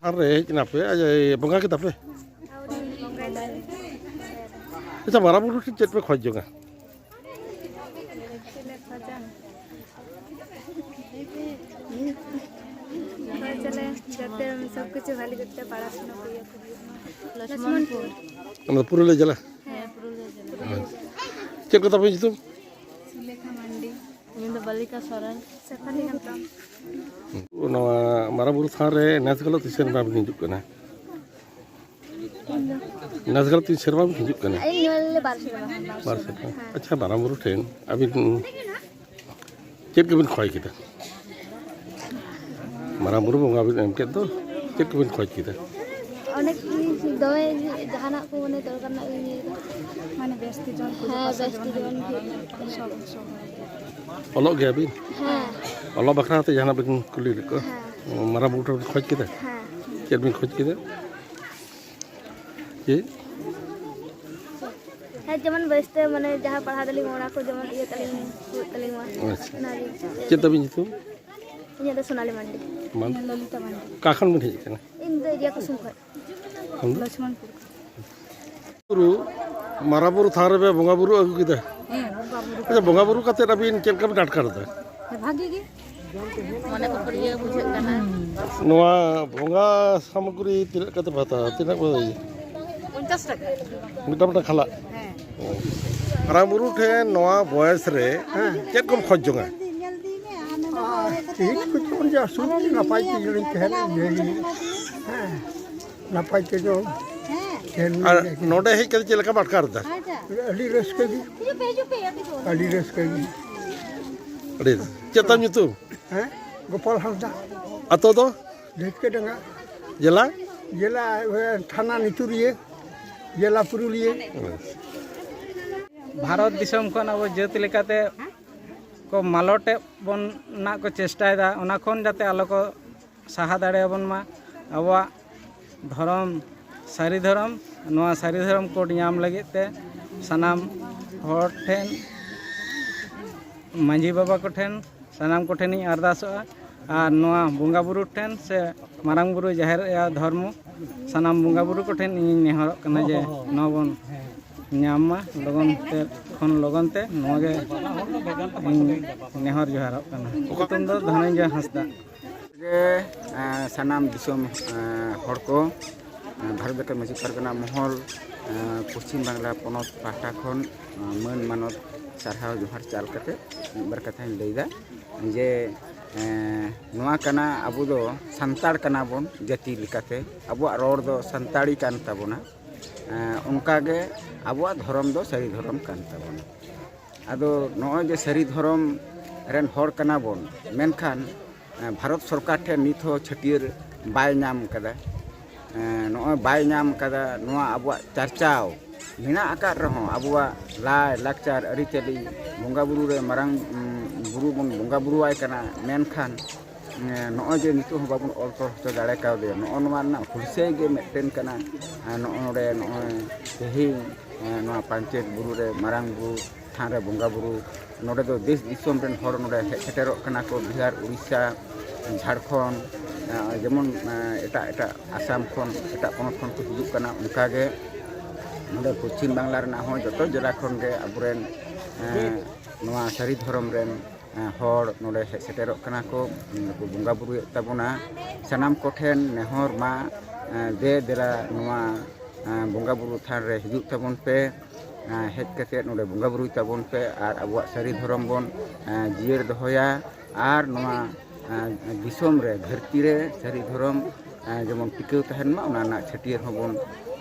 Are nape aja bunga kita pe. Itu marah bulu sih jet pe khoj juga. सब कुछ वाली करते पढ़ाशुना किया लक्ष्मणपुर हम पुरुलिया जिला चेक कता पे itu सुलेखा मंडी ini balika soran सफारी हमता नवा marah bulu thare nas kalau tisen bab hinjuk kana nas kalau tisen bab hinjuk kana ini वाले बार से अच्छा marah bulu train abin cek kebin khoi kita marah bulu bunga abin emket tuh cek kebin khoi kita অনেক দয়ে জাহানা কো মানে দরকার না মানে ব্যস্ত জন হ্যাঁ ব্যস্ত জন সব olok gak abin হ্যাঁ olok bakra te jahana bin kulir ko marah bulu khoj kita হ্যাঁ cek bin khoj kita ye হ্যাঁ যেমন ব্যস্ত মানে যাহা পড়া দলি ওনা কো যেমন ইয়ে তলি মা নারী cek tapi itu ini ada Sonali Mandi man Lolita Mandi kakan mun hej kana ini dia ko sungkhoi Lakshmanpur buru marah buru thare be bunga buru agu kita अच्छा bunga buru kate abin cek kam datkar da भागी गे mane ko puriya bujhak kana noa bunga samaguri tidak kate bata tidak boleh 50 টাকা mita khala marah buru the noa boys re cek kom khoj jonga ठीक कुछ और जा सुन ना पाई के जो कहना ये ना पाई के जो ar node hej kate chelaka batkar da Ali रस के भी अली रस के भी ade cetam itu हैं गोपाल हंसदा atau do देख के डंगा jela जिला थाना नितुरिये जिला पुरुलिये भारत दिसम खन अब जात लेकाते को मालटे बन ना को चेष्टायदा ओना खन जाते आलो को साहा दाड़ेबन मा आबा धर्म सारी धर्म नोआ सारी धर्म कोड नाम लगे ते सनाम हर ठेन मांझी बाबा को ठेन सनाम को ठेन अरदासोआ और नोआ बंगा बुरु ठेन से मारांग बुरु जाहिर या धर्म सनाम बंगा बुरु को ठेन इन नेहर कना जे नबन ᱧᱟᱢᱟ ᱞᱚᱜᱚᱱ ᱛᱮ ᱱᱚᱣᱟ ᱜᱮ ᱱᱮᱦᱚᱨ ᱡᱚᱦᱟᱨᱚᱜ ᱠᱟᱱᱟ ᱧᱩᱛᱩᱢ ᱫᱚ ᱫᱷᱚᱱᱚᱧᱡᱚᱭ ᱦᱟᱸᱥᱫᱟ ᱜᱮ ᱥᱟᱱᱟᱢ ᱫᱤᱥᱚᱢ ᱦᱚᱲ ᱠᱚ ᱵᱷᱟᱨᱚᱛ ᱫᱤᱥᱚᱢ ᱢᱟᱹᱡᱷᱤ ᱯᱟᱨᱜᱟᱱᱟ ᱢᱚᱦᱚᱞ ᱯᱚᱥᱪᱤᱢ ᱵᱟᱝᱞᱟ ᱯᱚᱱᱚᱛ ᱯᱟᱦᱴᱟ ᱠᱷᱚᱱ ᱢᱟᱹᱱ ᱢᱟᱱᱚᱛ ᱥᱟᱨᱦᱟᱣ ᱡᱚᱦᱟᱨ ᱪᱟᱞ ᱠᱟᱛᱮ ᱢᱤᱫᱵᱟᱨ ᱠᱟᱛᱷᱟᱧ ᱞᱟᱹᱭᱫᱟ ᱡᱮ ᱱᱚᱣᱟ ᱠᱟᱱᱟ ᱟᱵᱚ ᱫᱚ ᱥᱟᱱᱛᱟᱲ ᱠᱟᱱᱟ ᱵᱚᱱ ᱡᱟᱹᱛᱤ ᱞᱮᱠᱟᱛᱮ ᱟᱵᱚᱣᱟᱜ ᱨᱚᱲ ᱫᱚ ᱥᱟᱱᱛᱟᱲᱤ ᱠᱟᱱ ᱛᱟᱵᱚᱱᱟ ᱚᱱᱠᱟᱜᱮ ᱟᱵᱚᱣᱟᱜ ᱫᱷᱚᱨᱚᱢ ᱫᱚ ᱥᱟᱹᱨᱤ ᱫᱷᱚᱨᱚᱢ ᱠᱟᱱ ᱛᱟᱵᱚᱱᱟ ᱟᱫᱚ ᱱᱚᱜᱼᱚᱭ ᱡᱮ ᱥᱟᱹᱨᱤ ᱫᱷᱚᱨᱚᱢ ᱨᱮᱱ ᱦᱚᱲ ᱠᱟᱱᱟ ᱵᱚᱱ ᱢᱮᱱᱠᱷᱟᱱ ᱵᱷᱟᱨᱚᱛ ᱥᱚᱨᱠᱟᱨ ᱴᱷᱮᱱ ᱱᱤᱛ ᱦᱚᱸ ᱪᱷᱟᱹᱴᱭᱟᱹᱨ ᱵᱟᱭ ᱧᱟᱢ ᱠᱟᱫᱟ ᱱᱚᱜᱼᱚᱭ ᱵᱟᱭ ᱧᱟᱢ ᱠᱟᱫᱟ ᱱᱚᱣᱟ ᱟᱵᱚᱣᱟᱜ ᱪᱟᱨᱪᱟᱣ ᱢᱮᱱᱟᱜ ᱟᱠᱟᱫ ᱨᱮᱦᱚᱸ ᱟᱵᱚᱣᱟᱜ ᱞᱟᱭ ᱞᱟᱠᱪᱟᱨ ᱟᱹᱨᱤᱪᱟᱹᱞᱤ ᱵᱚᱸᱜᱟ ᱵᱩᱨᱩ ᱨᱮ ᱢᱟᱨᱟᱝ ᱵᱩᱨᱩ ᱵᱚᱱ ᱵᱚᱸᱜᱟ ᱵᱩᱨᱩᱣᱟᱭ ᱠᱟᱱᱟ ᱢᱮᱱᱠᱷᱟन ᱱᱚᱜᱼᱚᱭ ᱡᱮ ᱱᱤᱛᱚᱜ ᱦᱚᱸ ᱵᱟᱵᱚᱱ ᱚᱞ ᱛᱚᱞ ᱦᱚᱪᱚ ᱫᱟᱲᱮ ᱠᱟᱣᱫᱮᱭᱟ ᱱᱚᱜᱼᱚ ᱱᱚᱣᱟ ᱨᱮᱱᱟᱜ ᱦᱩᱞᱥᱟᱹᱭ ᱜᱮ ᱢᱤᱫᱴᱮᱱ ᱠᱟᱱᱟ ᱱᱚᱜᱼᱚᱭ ᱛᱮᱦᱮᱧ ᱱᱚᱣᱟ ᱯᱟᱧᱪᱮᱛ ᱵᱩᱨᱩ ᱨᱮ ᱢᱟᱨᱟᱝ ᱵᱩᱨᱩ ᱛᱷᱟᱱ ᱨᱮ ᱵᱚᱸᱜᱟ ᱵᱩᱨᱩ ᱱᱚᱰᱮ ᱫᱚ ᱫᱮᱥ ᱫᱤᱥᱚᱢ ᱨᱮᱱ ᱦᱚᱲ ᱱᱚᱰᱮ ᱦᱮᱡ ᱥᱮᱴᱮᱨᱚᱜ ᱠᱟᱱᱟ ᱠᱚ ᱵᱤᱦᱟᱨ ᱩᱲᱤᱥᱥᱟ ঝাড়খণ্ড যেমন এটাক আসাম ᱠᱷᱚᱱ এটাক পᱚᱱᱚᱛ ᱠᱷᱚᱱ ᱠᱚ ᱦᱤᱡᱩᱜ ᱠᱟᱱᱟ ᱚᱱᱠᱟᱜᱮ ᱱᱚᱰᱮ ᱯᱚᱪᱷᱤᱢ ᱵᱟᱝᱞᱟ ᱨᱮᱱᱟᱜ ᱦᱚᱸ ᱡᱚᱛᱚ ᱡᱮᱞᱟ ᱠᱷᱚᱱ ᱜᱮ ᱟᱵᱚᱨᱮᱱ ᱱᱚᱣᱟ ᱥᱟᱹᱨᱤ ᱫᱷᱚᱨᱚᱢ ᱨᱮᱱ ᱦᱚᱲ ᱱᱚᱰᱮ ᱦᱮᱡ ᱥᱮᱴᱮᱨᱚᱜ ᱠᱟᱱᱟ ᱠᱚ ᱵᱚᱸᱜᱟ ᱵᱩᱨᱩᱭᱮᱫ ᱛᱟᱵᱚᱱᱟ ᱥᱟᱱᱟᱢ ᱠᱚᱴᱷᱮᱱ ᱱᱮᱦᱚᱨ ᱢᱟ ᱫᱮ ᱫᱮᱞᱟ ᱱᱚᱣᱟ ᱵᱚᱸᱜᱟ ᱵᱩᱨᱩ ᱛᱷᱟᱱ ᱨᱮ ᱦᱤᱡᱩᱜ ᱛᱟᱵᱚᱱ ᱯᱮ ᱦᱮᱡ ᱠᱟᱛᱮ ᱱᱚᱰᱮ ᱵᱚᱸᱜᱟ ᱵᱩᱨᱩᱭ ᱛᱟᱵᱚᱱ ᱯᱮ ᱟᱨ ᱟᱵᱚᱣᱟᱜ ᱥᱟᱹᱨᱤ ᱫᱷᱚᱨᱚᱢ ᱵᱚᱱ ᱡᱤᱭᱟᱹᱲ ᱫᱚᱦᱚᱭᱟ ᱟᱨ ᱱᱚᱣᱟ दिसोम रे धरती रे सारी धर्म जेमन टिकाव तहन मा ओना ना छटियर होबन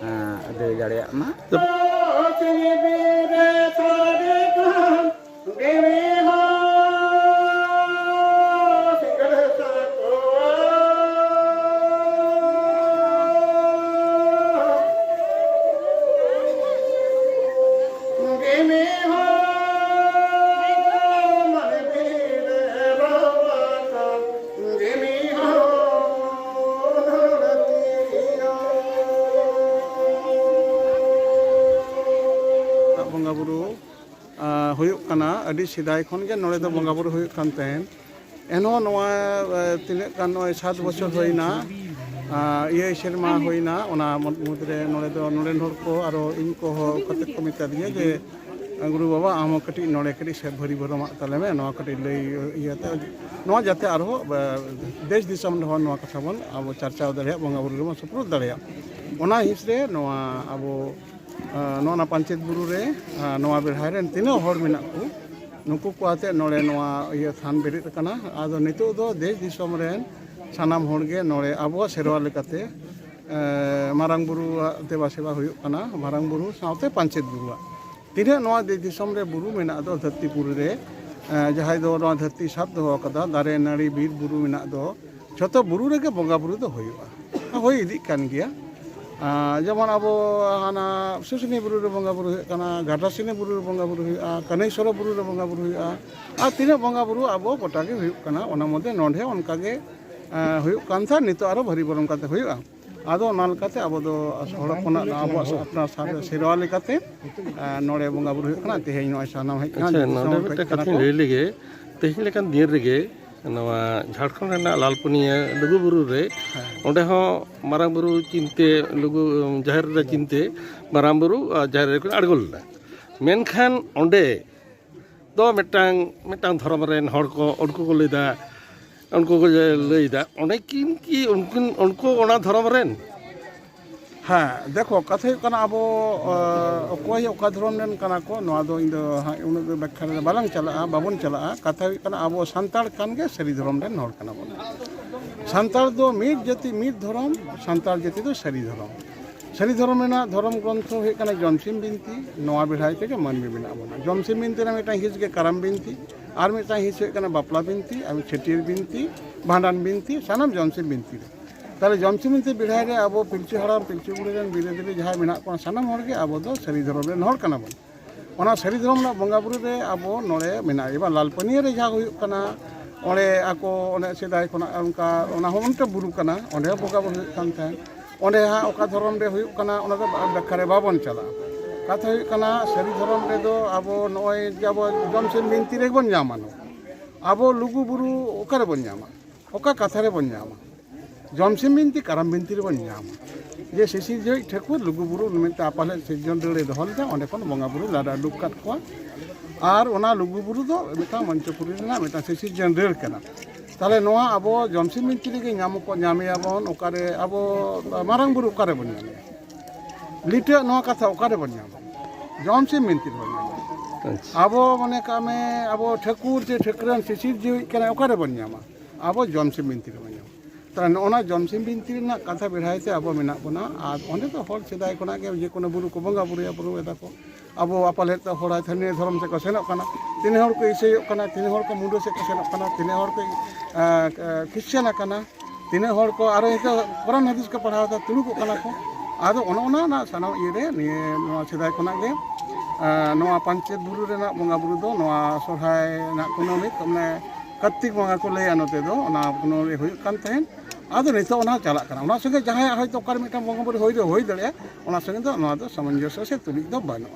अदय दाड़ेया मा बंगा बुरु हुयुक कना अडी सिदाय खन गे नोडे दो बंगा बुरु हुयुक कान तहन एनो नोआ तिने कान नोय 7 बछर होइना ᱤᱭᱟᱹ ᱥᱮᱨᱢᱟ ᱦᱩᱭᱱᱟ ᱚᱱᱟ ᱢᱩᱫᱽᱨᱮ ᱱᱚᱰᱮ ᱫᱚ ᱱᱚᱰᱮᱱ ᱦᱚᱲ ᱠᱚ ᱟᱨᱚ ᱤᱧ ᱠᱚ ᱦᱚᱸ ᱠᱟᱛᱮ ᱠᱚ ᱢᱮᱛᱟ ᱫᱤᱧᱟ ᱡᱮ ᱜᱩᱨᱩ ᱵᱟᱵᱟ ᱟᱢ ᱦᱚᱸ ᱠᱟᱹᱴᱤᱡ ᱱᱚᱰᱮ ᱠᱟᱹᱴᱤᱡ ᱥᱮ ᱵᱷᱟᱹᱨᱤ ᱵᱷᱚᱨᱚᱢᱟᱜ ᱛᱟᱞᱮ ᱢᱮ ᱱᱚᱣᱟ ᱠᱟᱹᱴᱤᱡ ᱞᱟᱹᱭ ᱤᱭᱟᱹᱛᱮ ᱱᱚᱣᱟ ᱡᱟᱛᱮ ᱟᱨᱦᱚᱸ ᱫᱮᱥ ᱫᱤᱥᱚᱢ ᱨᱮᱦᱚᱸ ᱱᱚᱣᱟ ᱠᱟᱛᱷᱟ ᱵᱚᱱ ᱟᱵᱚ ᱪᱟᱨᱪᱟᱣ ᱫᱟᱲᱮᱭᱟᱜ ᱵᱚᱸᱜᱟ ᱵᱩᱨᱩ ᱨᱮᱵᱚᱱ ᱥᱩᱯᱨᱩᱫ ᱫᱟᱲᱮᱭᱟᱜ ᱚᱱᱟ ᱦᱤᱸᱥ ᱨᱮ ᱱᱚᱣᱟ ᱟᱵᱚ ᱱᱚᱣᱟ ᱯᱟᱧᱪᱮᱛ ᱵᱩᱨᱩ ᱨᱮ ᱱᱚᱣᱟ ᱵᱮᱲᱦᱟᱭ ᱨᱮᱱ ᱛᱤᱱᱟᱹᱜ ᱦᱚᱲ ᱢᱮᱱᱟᱜ ᱠᱚ ᱱᱩᱠᱩ ᱠᱚ ᱟᱛᱮ ᱱᱚᱰᱮ ᱱᱚᱣᱟ ᱤᱭᱟᱹ ᱛᱷᱟᱱ ᱵᱮᱨᱮᱫ ᱟᱠᱟᱱᱟ ᱟᱫᱚ ᱱᱤᱛᱚᱜ ᱫᱚ ᱫᱮᱥ ᱫᱤᱥᱚᱢ ᱨᱮᱱ ᱥᱟᱱᱟᱢ ᱦᱚᱲᱜᱮ ᱱᱚᱰᱮ ᱟᱵᱚᱣᱟᱜ ᱥᱮᱨᱣᱟ ᱞᱮᱠᱟᱛᱮ ᱢᱟᱨᱟᱝ ᱵᱩᱨᱩᱣᱟᱜ ᱫᱮᱵᱟ ᱥᱮᱵᱟ ᱦᱩᱭᱩᱜ ᱠᱟᱱᱟ ᱢᱟᱨᱟᱝ ᱵᱩᱨᱩ ᱥᱟᱶᱛᱮ ᱯᱟᱧᱪᱮᱛ ᱵᱩᱨᱩᱣᱟᱜ ᱛᱤᱱᱟᱹᱜ ᱱᱚᱣᱟ ᱫᱮᱥ ᱫᱤᱥᱚᱢ ᱨᱮ ᱵᱩᱨᱩ ᱢᱮᱱᱟᱜ ᱫᱚ ᱫᱷᱟᱹᱨᱛᱤ ᱯᱩᱨᱤ ᱨᱮ ᱡᱟᱦᱟᱸᱭ ᱫᱚ ᱱᱚᱣᱟ ᱫᱷᱟᱹᱨᱛᱤ ᱥᱟᱵ ᱫᱚᱦᱚ ᱟᱠᱟᱫᱟ ᱫᱟᱨᱮ ᱱᱟᱹᱲᱤ ᱵᱤᱨ ᱵᱩᱨᱩ ᱢᱮᱱᱟᱜ ᱫᱚ ᱡᱷᱚᱛᱚ ᱵᱩᱨᱩ ᱨᱮᱜᱮ ᱵᱚᱸᱜᱟ ᱵᱩᱨᱩ ᱫᱚ ᱦᱩᱭᱩᱜᱼᱟ ᱦᱩᱭ ᱤᱫᱤᱜ ᱠᱟᱱ ᱜᱮᱭᱟ ᱡᱮᱢᱚᱱ ᱟᱵᱚ ᱦᱟᱱᱟ ᱥᱩᱥᱩᱱᱤ ᱵᱩᱨᱩ ᱨᱮ ᱵᱚᱸᱜᱟ ᱵᱩᱨᱩ ᱦᱩᱭᱩᱜ ᱠᱟᱱᱟ ᱜᱟᱰᱨᱟᱥᱤᱱᱤ ᱵᱩᱨᱩ ᱨᱮ ᱵᱚᱸᱜᱟ ᱵᱩᱨᱩ ᱦᱩᱭᱩᱜᱼᱟ ᱠᱟᱹᱱᱟᱹᱭᱥᱚᱨ ᱵᱩᱨᱩ ᱨᱮ ᱵᱚᱸᱜᱟ ᱵᱩᱨᱩ ᱦᱩᱭᱩᱜᱼᱟ ᱟᱨ ᱛᱤᱱᱟᱹᱜ ᱵᱚᱸᱜᱟ ᱵᱩᱨᱩ ᱟᱵᱚ ᱜᱚᱴᱟ ᱜᱮ ᱦᱩᱭᱩᱜ ᱠᱟᱱᱟ ᱚᱱᱟ ᱢᱚᱫᱽᱫᱷᱮ ᱱᱚᱰᱮ ᱚᱱᱠᱟᱜᱮ ᱦᱩᱭᱩᱜ ᱠᱟᱱ ᱛᱟᱦᱮᱸ ᱱᱤᱛᱚᱜ ᱟᱨᱚ ᱵᱷᱟᱹᱨᱤ ᱵᱚᱨᱚᱢ ᱠᱟᱛᱮ ᱦᱩᱭᱩᱜᱼᱟ ᱟᱫᱚ ᱚᱱᱟ ᱞᱮᱠᱟᱛᱮ ᱟᱵᱚ ᱫᱚ ᱦᱚᱲ ᱦᱚᱯᱚᱱᱟᱜ ᱟᱵᱚᱣᱟᱜ ᱟᱯᱱᱟᱨ ᱥᱮᱨᱣᱟ ᱞᱮᱠᱟᱛᱮ ᱱᱚᱰᱮ ᱵᱚᱸᱜᱟ ᱵᱩᱨᱩ ᱦᱩᱭᱩᱜ ᱠᱟᱱᱟ ᱛᱮᱦᱮᱧ ᱱᱚᱜᱼᱚᱭ ᱥᱟᱱᱟᱢ ᱦᱮᱡ ᱠᱟᱱᱟ ᱱᱚᱰᱮ ᱢᱤᱫᱴᱮᱱ ᱠᱟᱛᱷᱟᱧ ᱞᱟᱹᱭ ᱞᱮᱜᱮ ᱛᱮᱦᱮᱧ ᱞᱮᱠᱟᱱ ᱫᱤᱱ ᱨᱮᱜᱮ ᱱᱚᱣᱟ ᱡᱷᱟᱲᱠᱷᱚᱸᱰ ᱨᱮᱱᱟᱜ ᱞᱟᱞᱯᱩᱱᱤᱭᱟᱹ ᱞᱩᱜᱩᱵᱩᱨᱩ ᱨᱮ ᱚᱸᱰᱮ ᱦᱚᱸ ᱢᱟᱨᱟᱝ ᱵᱩᱨᱩ ᱪᱤᱱᱛᱮ ᱡᱟᱦᱮᱨ ᱨᱮ ᱪᱤᱱᱛᱮ ᱢᱟᱨᱟᱝ ᱵᱩᱨᱩ ᱡᱟᱦᱮᱨ ᱨᱮᱠᱚ ᱟᱬᱜᱚ ᱞᱮᱱᱟ ᱢᱮᱱᱠᱷᱟन ᱚᱸᱰᱮ ᱫᱚ ᱢᱤᱫᱴᱟᱝ ᱫᱷᱚᱨᱚᱢ ᱨᱮᱱ ᱦᱚᱲ ko ᱩᱱᱠᱩ ᱠᱚ ᱞᱟᱹᱭᱫᱟ ᱩᱱᱠᱩ ᱠᱚ ᱞᱟᱹᱭᱫᱟ ᱚᱸᱰᱮ ki उनको ᱚᱱᱟ ᱫᱷᱚᱨᱚᱢ ᱨᱮᱱ ᱦᱮᱸ ᱫᱮᱠᱷᱚ ᱠᱟᱛᱷᱟ ᱦᱩᱭᱩᱜ ᱠᱟᱱᱟ ᱟᱵᱚ ᱚᱠᱚᱭ ᱚᱠᱟ ᱫᱷᱚᱨᱚᱢ ᱨᱮᱱ ᱠᱟᱱᱟ ᱠᱚ ᱱᱚᱣᱟ ᱫᱚ ᱤᱧ ᱫᱚ ᱩᱱᱟᱹᱜ ᱫᱚ ᱵᱟᱠᱷᱨᱟ ᱨᱮ ᱵᱟᱞᱟᱝ ᱪᱟᱞᱟᱜᱼᱟ ᱵᱟᱵᱚᱱ ᱪᱟᱞᱟᱜᱼᱟ ᱠᱟᱛᱷᱟ ᱦᱩᱭᱩᱜ ᱠᱟᱱᱟ ᱟᱵᱚ ᱥᱟᱱᱛᱟᱲ ᱠᱟᱱ ᱜᱮ ᱥᱟᱹᱨᱤ ᱫᱷᱚᱨᱚᱢ ᱨᱮᱱ ᱦᱚᱲ ᱠᱟᱱᱟ ᱵᱚᱱ ᱥᱟᱱᱛᱟᱲ ᱫᱚ ᱢᱤᱫ ᱡᱟᱹᱛᱤ ᱢᱤᱫ ᱫᱷᱚᱨᱚᱢ ᱥᱟᱱᱛᱟᱲ ᱡᱟᱹᱛᱤ ᱫᱚ ᱥᱟᱹᱨᱤ ᱫᱷᱚᱨᱚᱢ ᱨᱮᱱᱟᱜ ᱫᱷᱚᱨᱚᱢ ᱜᱨᱚন্থ ᱦᱩᱭᱩᱜ ᱠᱟᱱᱟ ᱡᱚᱢᱥᱤᱢ ᱵᱤᱱᱛᱤ ᱱᱚᱣᱟ ᱵᱮᱲᱦᱟᱭ ᱛᱮᱜᱮ ᱢᱟᱹᱱᱢᱤ ᱢᱮᱱᱟᱜ ᱵᱚᱱᱟ ᱡᱚᱢᱥᱤᱢ ᱵᱤᱱᱛᱤ ᱨᱮ ᱢᱤᱫᱴᱟᱝ ᱦᱤᱸᱥ ᱜᱮ ᱠᱟᱨᱟᱢ ᱵᱤᱱᱛᱤ ᱟᱨ ᱢᱤᱫᱴᱟᱝ ᱦᱤᱸᱥ ᱦᱩᱭᱩᱜ ᱠᱟᱱᱟ ᱵᱟᱯᱞᱟ ᱵᱤᱱᱛᱤ ᱟᱨ ᱪᱷᱟᱹᱴᱭᱟᱹᱨ ᱵᱤᱱᱛᱤ ᱵᱷᱟᱸᱰᱟᱱ ᱵᱤᱱᱛᱤ ᱥᱟᱱᱟᱢ ᱡᱚᱢᱥᱤᱢ ᱵᱤᱱᱛᱤ ᱨᱮ তাহলে জমসিম বিনতি বেড়াই রে আবো পিলচু হাড়াম পিলচু বুড়ি রেন বিরোধী যাহাই মেনা কোন সানাম হড়গে আবো দো সারি ধরম রেন হড় কানা বন ওনা সারি ধরম না বঙ্গা বুরু রে আবো নড়ে মেনা এবা লালপানিয়া রে যা হুᱭᱩᱜ কানা ওনে আকো ওনে সেদাই কোনা অনকা ওনা হনতে বুরু কানা ওনে বঙ্গা বুরু কান থাই ওনে হা ওকা ধরম রে হুᱭᱩᱜ কানা ওনা ᱫᱚ ব্যাখ্যারে বাবন চালা কথা হুᱭᱩᱜ কানা সারি ধরম রে দো আবো নয় যাবো জমসিম বিনতি রে বন জামানো আবো লুগু বুরু ওকারে বন জামা ওকা কথারে বন জামা জমসিম বিনতি কারাম বিনতি রে বন জামা যে শিশির জয় ঠাকুর লুগু বুরু নিমিত্তে আপালে সিজন রে দহল দে অনে কোন বঙ্গা বুরু লাডা ডুব কাট কোয়া আর ওনা লুগু বুরু দো মিটা মঞ্চপুরি রেনা মিটা শিশির জন রের কেনা তাহলে নোয়া আবো জমসিম বিনতি রে ᱧᱟᱢ ᱠᱚ ᱧᱟᱢᱮᱭᱟᱵᱚᱱ ᱚᱠᱟᱨᱮ ᱟᱵᱚ ᱢᱟᱨᱟᱝ ᱵᱩᱨᱩ ᱚᱠᱟᱨᱮ ᱵᱚᱱ ᱧᱟᱢᱮᱭᱟ ᱞᱤᱴᱟᱹ ᱱᱚᱣᱟ ᱠᱟᱛᱷᱟ ᱚᱠᱟᱨᱮ ᱵᱚᱱ ᱧᱟᱢᱟ জমসিম বিনতি ᱵᱚᱱ ᱧᱟᱢᱟ ᱟᱵᱚ ᱢᱚᱱᱮ ᱠᱟᱢᱮ ᱟᱵᱚ ᱴᱷᱟᱹᱠᱩᱨ ᱥᱮ ᱴᱷᱟᱹᱠᱨᱟᱱ ᱥᱤᱥᱤᱨ ᱡᱤᱣᱤ ᱠᱟᱱᱟ ᱚᱠᱟᱨᱮ ᱵᱚᱱ ᱧᱟᱢᱟ ᱟᱵᱚ জমসিম বিনতি ᱨᱮᱵᱚᱱ ᱧᱟᱢᱟ তাহলে ᱚᱱᱟ ᱡᱚᱢᱥᱤᱢ ᱵᱤᱱᱛᱤ ᱨᱮᱱᱟᱜ ᱠᱟᱛᱷᱟ ᱵᱮᱲᱦᱟᱭᱛᱮ ᱟᱵᱚ ᱢᱮᱱᱟᱜ ᱵᱚᱱᱟ ᱟᱨ ᱚᱸᱰᱮ ᱫᱚ ᱦᱚᱲ ᱥᱮᱫᱟᱭ ᱠᱷᱚᱱᱟᱜ ᱜᱮ ᱡᱮ ᱠᱳᱱᱳ ᱵᱩᱨᱩ ᱠᱚ ᱵᱚᱸᱜᱟ ᱵᱩᱨᱩᱭᱟ ᱵᱩᱨᱩ ᱮᱫᱟ ᱠᱚ ᱟᱵᱚ ᱟᱯᱟᱞᱮᱫ ᱦᱚᱲ ᱛᱷᱟᱹᱱᱤᱭᱚ ᱫᱷᱚᱨᱚᱢ ᱥᱮᱫ ᱠᱚ ᱥᱮᱱᱚᱜ ᱠᱟᱱᱟ ᱛᱤᱱᱟᱹᱜ ᱦᱚᱲ ᱠᱚ ᱤᱥᱟᱹᱭᱚᱜ ᱠᱟᱱᱟ ᱛᱤᱱᱟᱹᱜ ᱦᱚᱲ ᱠᱚ ᱢᱩᱰᱟᱹ ᱥᱮᱫ ᱠᱚ ᱥᱮᱱᱚᱜ ᱠᱟᱱᱟ ᱛᱤᱱᱟᱹᱜ ᱦᱚᱲ ᱠᱚ ᱠᱷᱨᱤᱥᱪᱟᱱ ᱟᱠᱟᱱᱟ ᱛᱤᱱᱟᱹᱜ ᱦᱚᱲ ᱠᱚ ᱟᱨᱚ ᱠᱳᱨᱟᱱ ᱦᱟᱫᱤᱥ ᱠᱚ ᱯᱟᱲᱦᱟᱣ ᱮᱫᱟ ᱛᱩᱲᱩᱠᱚᱜ ᱠᱟᱱᱟ ᱠᱚ ᱟᱫᱚ ᱚᱱᱟ ᱥᱟᱱᱟᱢ ᱤᱭᱟᱹᱨᱮ ᱱᱤᱭᱟᱹ ᱱᱚᱣᱟ ᱥᱮᱫᱟᱭ ᱠᱷᱚᱱᱟᱜ ᱜᱮ ᱱᱚᱣᱟ ᱯᱟᱧᱪᱮᱛ ᱵᱩᱨᱩ ᱨᱮᱱᱟᱜ ᱵᱚᱸᱜᱟ ᱵᱩᱨᱩ ᱫᱚ ᱱᱚᱣᱟ ᱥᱚᱨᱦᱟᱭ ᱨᱮᱱᱟᱜ ᱠᱩᱱᱟᱹᱢᱤ ᱢᱟᱱᱮ ᱠᱟᱨᱛᱤᱠ ᱵᱚᱸᱜᱟ ᱠᱚ ᱞᱟᱹᱭᱟ ᱱᱚᱛᱮ ᱫᱚ ᱚᱱᱟ ᱠᱩᱱᱟᱹᱢᱤ ᱦᱩᱭᱩᱜ ᱠᱟᱱ ᱛᱟᱦᱮᱸᱫ ᱟᱫᱚ ᱱᱤᱛᱚᱜ ᱚᱱᱟ ᱪᱟᱞᱟᱜ ᱠᱟᱱᱟ ᱚᱱᱟ ᱥᱚᱸᱜᱮ ᱡᱟᱦᱟᱸᱭ ᱦᱚᱭᱛᱳ ᱚᱠᱟᱨᱮ ᱢᱤᱫᱴᱟᱝ ᱵᱚᱸᱜᱟ ᱵᱩᱨᱩ ᱦᱩᱭ ᱫᱟᱲᱮᱭᱟᱜᱼᱟ ᱚᱱᱟ ᱥᱚᱸᱜᱮ ᱫᱚ ᱱᱚᱣᱟ ᱫᱚ ᱥᱟᱢᱚᱧᱡᱚᱥᱥᱚ ᱥᱮ ᱛᱩᱞᱩᱡ ᱫᱚ ᱵᱟᱹᱱᱩᱜᱼᱟ